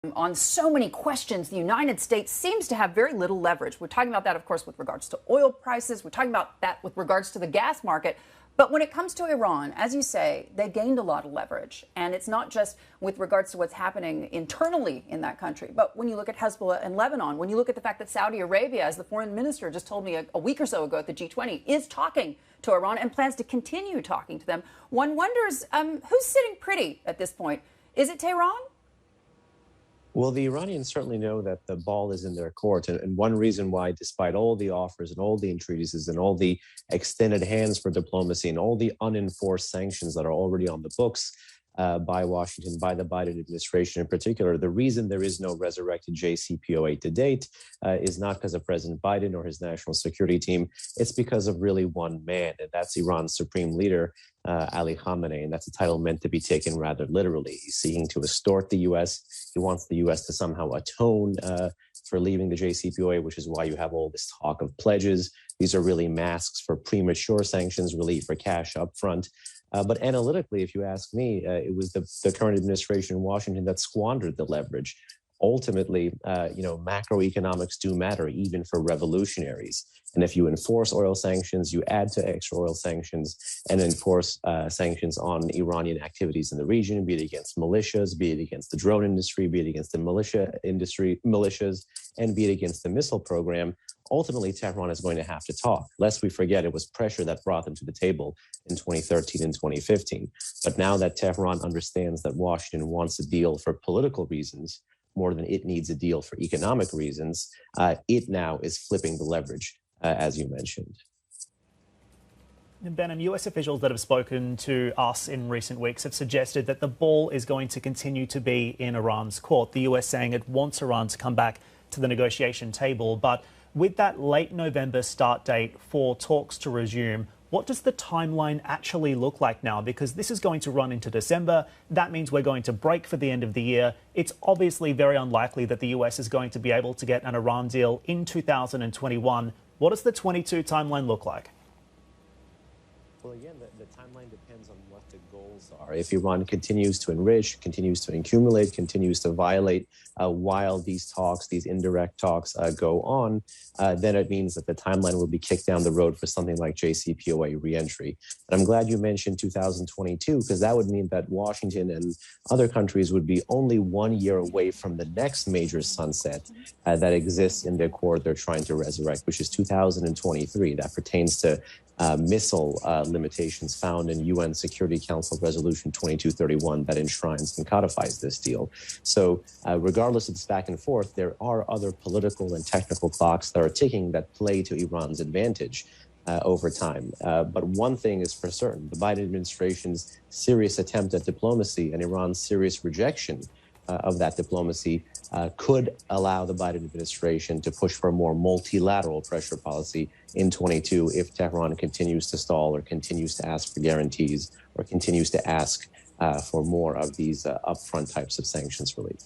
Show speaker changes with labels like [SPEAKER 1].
[SPEAKER 1] On so many questions, the United States seems to have very little leverage. We're talking about that, of course, with regards to oil prices. We're talking about that with regards to the gas market. But when it comes to Iran, as you say, they gained a lot of leverage. And it's not just with regards to what's happening internally in that country. But when you look at Hezbollah and Lebanon, when you look at the fact that Saudi Arabia, as the foreign minister just told me a week or so ago at the G20, is talking to Iran and plans to continue talking to them, one wonders who's sitting pretty at this point. Is it Tehran?
[SPEAKER 2] Well, the Iranians certainly know that the ball is in their court. And one reason why, despite all the offers and all the entreaties and all the extended hands for diplomacy and all the unenforced sanctions that are already on the books by Washington, by the Biden administration in particular, the reason there is no resurrected JCPOA to date is not because of President Biden or his national security team. It's because of really one man, and that's Iran's supreme leader, Ali Khamenei, and that's a title meant to be taken rather literally. He's seeking to extort the U.S. He wants the U.S. to somehow atone for leaving the JCPOA, which is why you have all this talk of pledges. These are really masks for premature sanctions relief for cash up front. But analytically, if you ask me, it was the current administration in Washington that squandered the leverage. Ultimately, macroeconomics do matter, even for revolutionaries. And if you enforce oil sanctions, you add to extra oil sanctions and enforce sanctions on Iranian activities in the region, be it against militias, be it against the drone industry, be it against the militias, and be it against the missile program. Ultimately, Tehran is going to have to talk. Lest we forget, it was pressure that brought them to the table in 2013 and 2015. But now that Tehran understands that Washington wants a deal for political reasons more than it needs a deal for economic reasons, it now is flipping the leverage, as you mentioned.
[SPEAKER 3] Behnam, US officials that have spoken to us in recent weeks have suggested that the ball is going to continue to be in Iran's court. The US saying it wants Iran to come back to the negotiation table, but with that late November start date for talks to resume, what does the timeline actually look like now? Because this is going to run into December. That means we're going to break for the end of the year. It's obviously very unlikely that the US is going to be able to get an Iran deal in 2021. What does the 22 timeline look like?
[SPEAKER 2] Well, again, the timeline depends on what the goals are. If Iran continues to enrich, continues to accumulate, continues to violate while these talks, these indirect talks go on, then it means that the timeline will be kicked down the road for something like JCPOA reentry. And I'm glad you mentioned 2022, because that would mean that Washington and other countries would be only 1 year away from the next major sunset that exists in their core they're trying to resurrect, which is 2023. That pertains to missile limitations found in UN Security Council Resolution 2231 that enshrines and codifies this deal. So regardless of this back and forth, there are other political and technical clocks that are ticking that play to Iran's advantage over time. But one thing is for certain, the Biden administration's serious attempt at diplomacy and Iran's serious rejection of that diplomacy could allow the Biden administration to push for a more multilateral pressure policy in 22 if Tehran continues to stall or continues to ask for guarantees or continues to ask for more of these upfront types of sanctions relief.